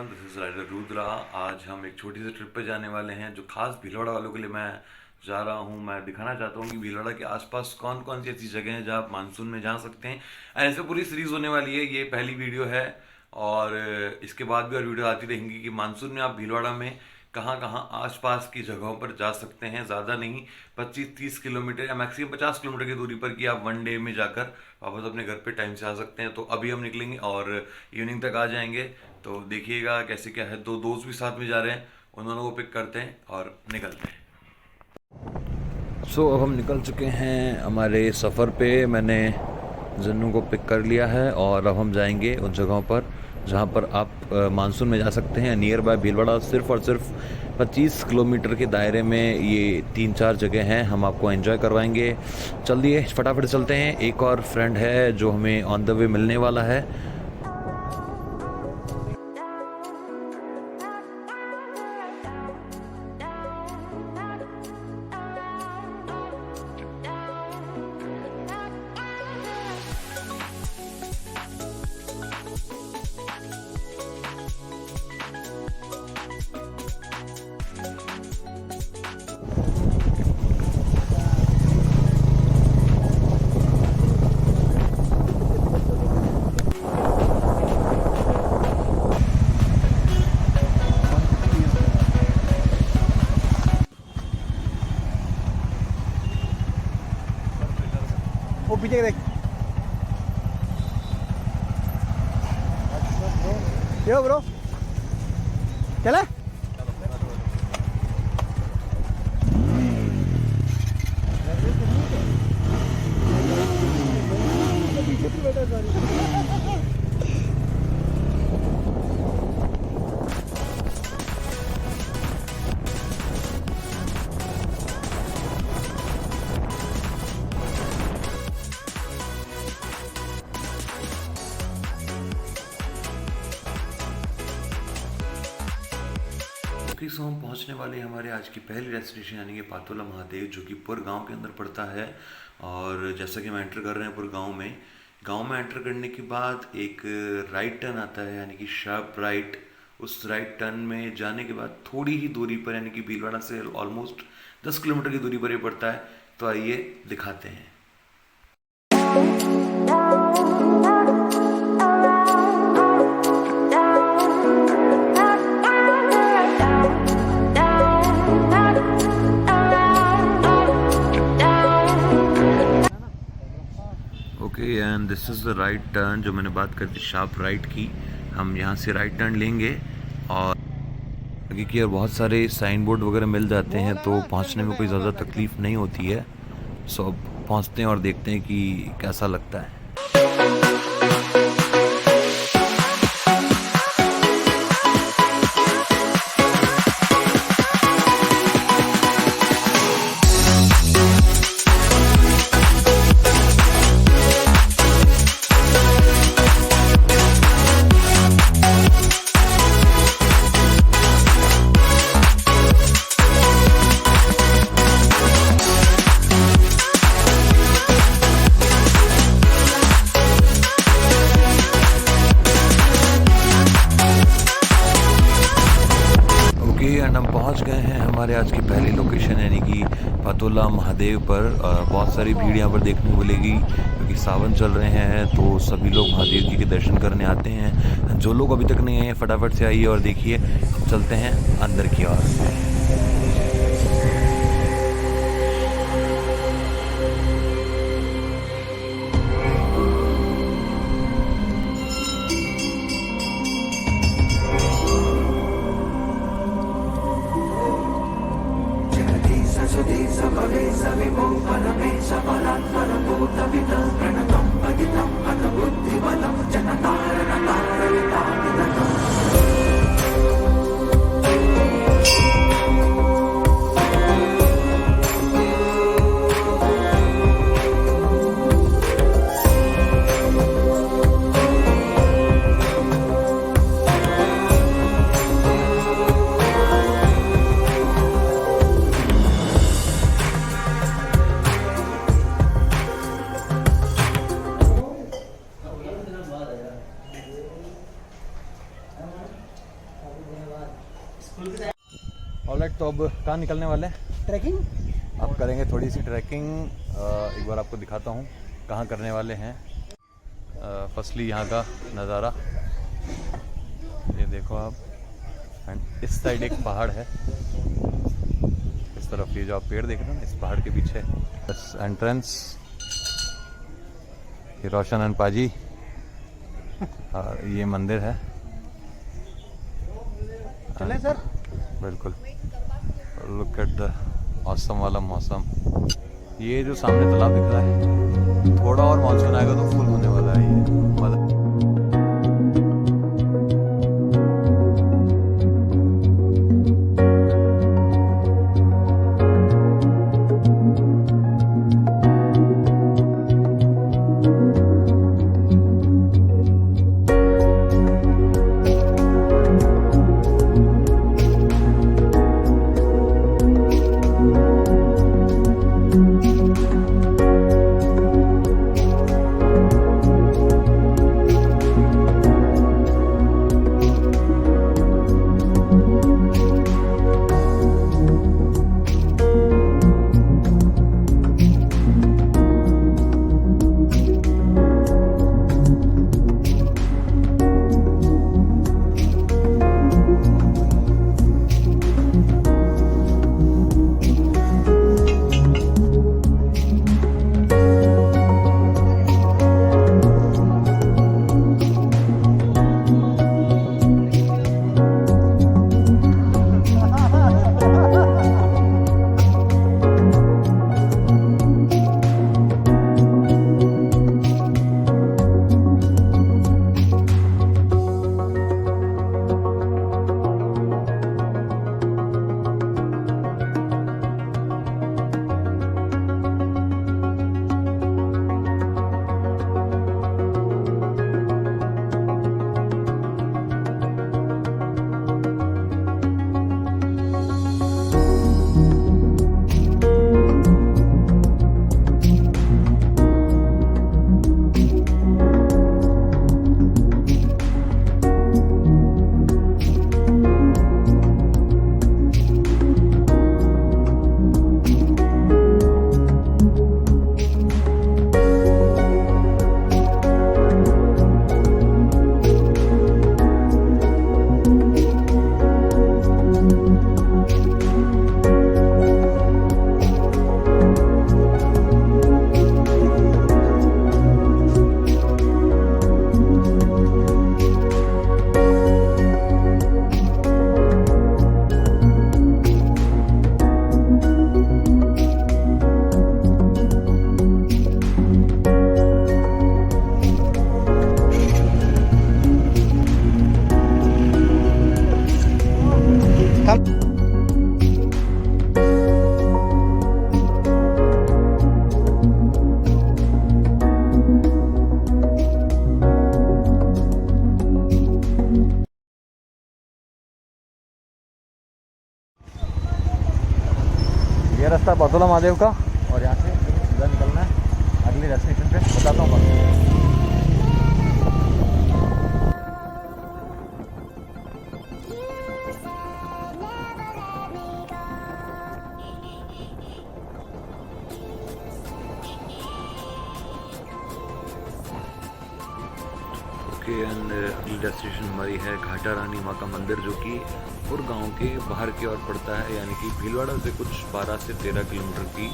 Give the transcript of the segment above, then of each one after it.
Everyone, this is rider Rudra. आज हम एक छोटी सी ट्रिप पे जाने वाले हैं जो खास भीलवाड़ा वालों के लिए मैं जा रहा हूँ। मैं दिखाना चाहता हूँ कि भीलवाड़ा के आसपास कौन कौन सी ऐसी जगह हैं जहाँ आप मानसून में जा सकते हैं। एंड ऐसे पूरी सीरीज होने वाली है, ये पहली वीडियो है और इसके बाद भी और वीडियो आती रहेंगी कि मानसून में आप भीलवाड़ा में कहाँ कहाँ आसपास की जगहों पर जा सकते हैं। ज़्यादा नहीं, 25-30 किलोमीटर या मैक्सिमम 50 किलोमीटर की दूरी पर कि आप वन डे में जाकर वापस अपने घर पे टाइम से आ सकते हैं। तो अभी हम निकलेंगे और इवनिंग तक आ जाएंगे। तो देखिएगा कैसे क्या है। दो दोस्त भी साथ में जा रहे हैं, उन दोनों को पिक करते हैं और निकलते हैं। अब हम निकल चुके हैं हमारे सफ़र पे। मैंने जन्नू को पिक कर लिया है और अब हम जाएंगे उन जगहों पर जहाँ पर आप मानसून में जा सकते हैं। नियर बाय भीलवाड़ा सिर्फ़ और सिर्फ 25 किलोमीटर के दायरे में ये 3-4 जगह हैं। हम आपको एंजॉय करवाएंगे। चलिए फटाफट चलते हैं। एक और फ्रेंड है जो हमें ऑन द वे मिलने वाला है। वो पीछे देख। यो ब्रो चला। सो हम पहुंचने वाले हैं हमारे आज की पहली डेस्टिनेशन यानी कि पातोला महादेव, जो कि पुर गांव के अंदर पड़ता है। और जैसा कि हम एंटर कर रहे हैं पुर गांव में एंटर करने के बाद एक राइट टर्न आता है यानी कि शार्प राइट। उस राइट टर्न में जाने के बाद थोड़ी ही दूरी पर यानी कि भीलवाड़ा से ऑलमोस्ट 10 किलोमीटर की दूरी पर ये पड़ता है। तो आइए दिखाते हैं। And this is the right turn जो मैंने बात कर दी शार्प राइट की। हम यहाँ से राइट टर्न लेंगे और आगे की और बहुत सारे साइन बोर्ड वगैरह मिल जाते हैं, तो पहुँचने में कोई ज़्यादा तकलीफ़ नहीं होती है। सो अब पहुँचते हैं और देखते हैं कि कैसा लगता है। एंड हम पहुंच गए हैं हमारे आज की पहली लोकेशन यानी कि पातोला महादेव पर। बहुत सारी भीड़ यहाँ पर देखने को मिलेगी क्योंकि सावन चल रहे हैं, तो सभी लोग महादेव जी के दर्शन करने आते हैं। जो लोग अभी तक नहीं आए फटाफट से आइए और देखिए। हम चलते हैं अंदर की ओर। ऑलराइट, तो अब कहाँ निकलने वाले हैं? ट्रैकिंग। अब करेंगे थोड़ी सी ट्रैकिंग। एक बार आपको दिखाता हूँ कहाँ करने वाले हैं। फर्स्टली यहाँ का नज़ारा ये देखो आप, एंड इस साइड एक पहाड़ है, इस तरफ ये जो आप पेड़ देख रहे हो ना, इस पहाड़ के पीछे बस एंट्रेंस। ये रोशन एंड पाजी और ये मंदिर है। चलें सर? बिल्कुल। लुक एट द ऑसम वाला मौसम। ये जो सामने तालाब दिख रहा है, थोड़ा और मानसून आएगा तो फुल होने वाला है ये। ये रास्ता बतौला महादेव का, और यहाँ से सीधा निकलना है अगले डेस्टिनेशन पे। बताता हूँ बस। एंड अगली डेस्टिनेशन हमारी है घाटा रानी माँ का मंदिर, जो कि और गांव के बाहर की ओर पड़ता है, यानी कि भीलवाड़ा से कुछ 12 से 13 किलोमीटर की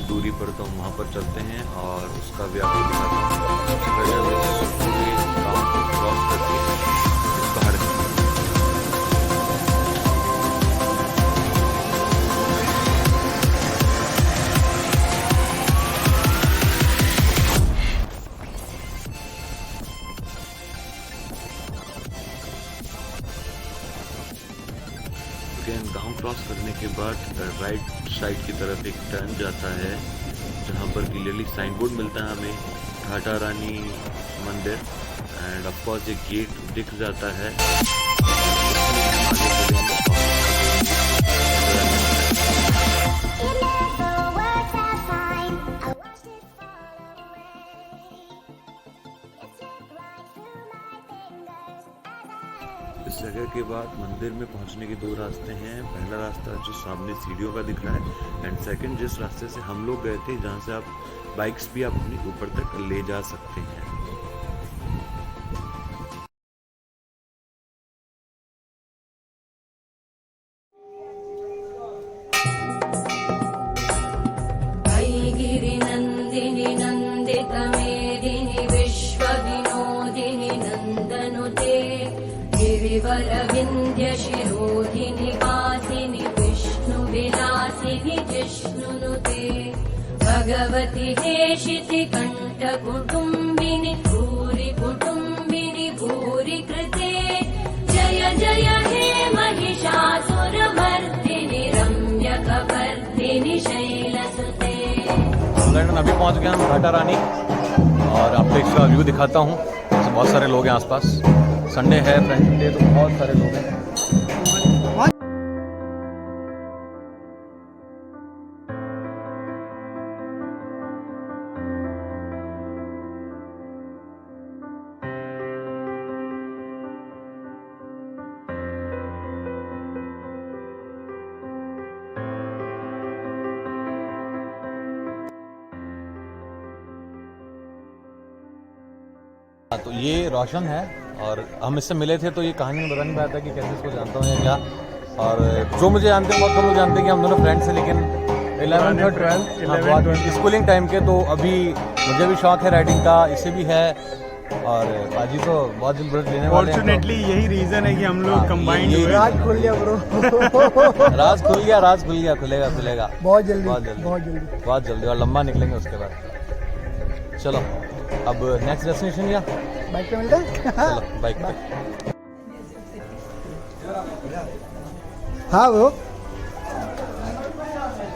दूरी पर। तो हम वहाँ पर चलते हैं और उसका भी आपको दिखाता हूँ। पूरे गाँव को क्रॉस करके इस पहाड़ की गांव क्रॉस करने के बाद राइट साइड की तरफ एक टर्न जाता है, जहां पर क्लियरली साइन बोर्ड मिलता है हमें घाटा रानी मंदिर, एंड ऑफ कोर्स एक गेट दिख जाता है। इस जगह के बाद मंदिर में पहुंचने के दो रास्ते हैं। पहला रास्ता जो सामने सीढ़ियों का दिख रहा है, एंड सेकंड जिस रास्ते से हम लोग गए थे, जहां से आप बाइक्स भी आप अपनी ऊपर तक ले जा सकते हैं। गिरिनन्दिनि नन्दितमेदिनि विश्वविनोदिनि नन्दनुते गिरिवरविन्द्यशिरोधिनि वासिनि विष्णुविलासिनि जिष्णुनुते भगवति हेशिति कण्ठकुटुम्बिनि भूरि कुटुम्बिनि भूरि कृते जय जय हे महिषासुरमर्दिनि रम्यकपर्दिनि शैलसुते। लंदन अभी पहुंच गया हम घाटा रानी, और आपको इसका व्यू दिखाता हूँ। तो बहुत सारे लोग हैं आसपास, संडे है, फ्रेंड्स डे, तो बहुत सारे लोग हैं। तो ये रोशन है, और हम इससे मिले थे, तो ये कहानी में बता नहीं पाया था कि कैसे इसको जानता हूँ या क्या। और जो मुझे जानते हैं बहुत कम लोग जानते हैं कि हम दोनों फ्रेंड्स हैं, लेकिन 11th और 12th स्कूलिंग टाइम के। तो अभी मुझे भी शौक है राइडिंग का, इसे भी है, और बाजी तो बहुत दिन बुलेट लेने वाले हैं। फॉर्चुनेटली यही रीजन है कि हम लोग कंबाइंड हुए। राज खुल गया ब्रो। राज खुल गया, खुलेगा बहुत जल्दी बहुत जल्दी, और लंबा निकलेंगे उसके बाद। चलो अब नेक्स्ट डेस्टिनेशन या बाइक पे मिलते हैं। चलो बाइक पे। हाँ ब्रो,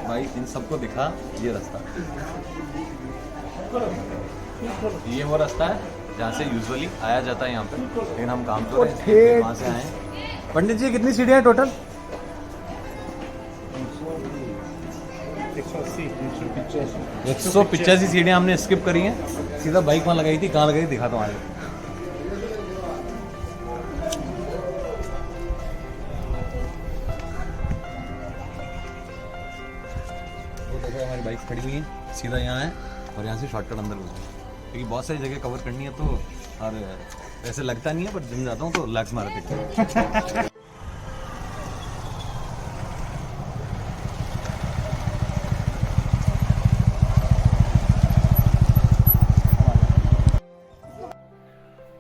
भाई इन सबको दिखा ये रास्ता, ये वो रास्ता है जहाँ से यूजुअली आया जाता है यहाँ पे, लेकिन हम काम तो वहाँ से आए। पंडित जी कितनी सीढ़ियाँ हैं टोटल? 185 सीढ़ियाँ हमने स्किप करी हैं। सीधा बाइक वहाँ लगाई थी, कहाँ लगाई दिखाता हूँ आगे। वो देखो हमारी बाइक खड़ी हुई है, सीधा यहाँ है, और यहाँ से शॉर्टकट अंदर घुसना है, क्योंकि बहुत सारी जगह कवर करनी है। तो और ऐसे लगता नहीं है, पर जिम जाता हूँ तो लैक्स मारते हैं।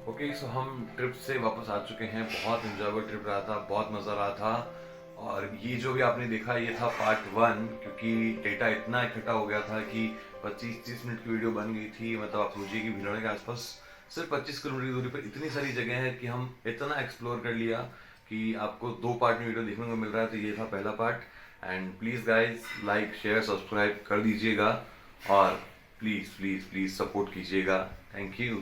ओके, सो हम ट्रिप से वापस आ चुके हैं। बहुत इंजॉयबल ट्रिप रहा था, बहुत मज़ा रहा था। और ये जो भी आपने देखा, ये था पार्ट 1, क्योंकि डेटा इतना इकट्ठा हो गया था कि 25-30 मिनट की वीडियो बन गई थी। मतलब आप सोचिए कि भीलवाड़ा के आसपास सिर्फ 25 किलोमीटर की दूरी पर इतनी सारी जगह है कि हम इतना एक्सप्लोर कर लिया कि आपको 2 पार्ट में वीडियो देखने को मिल रहा है। तो ये था पहला part. And please guys, like share subscribe कर दीजिएगा, और प्लीज़ प्लीज़ प्लीज़ सपोर्ट कीजिएगा। Thank you.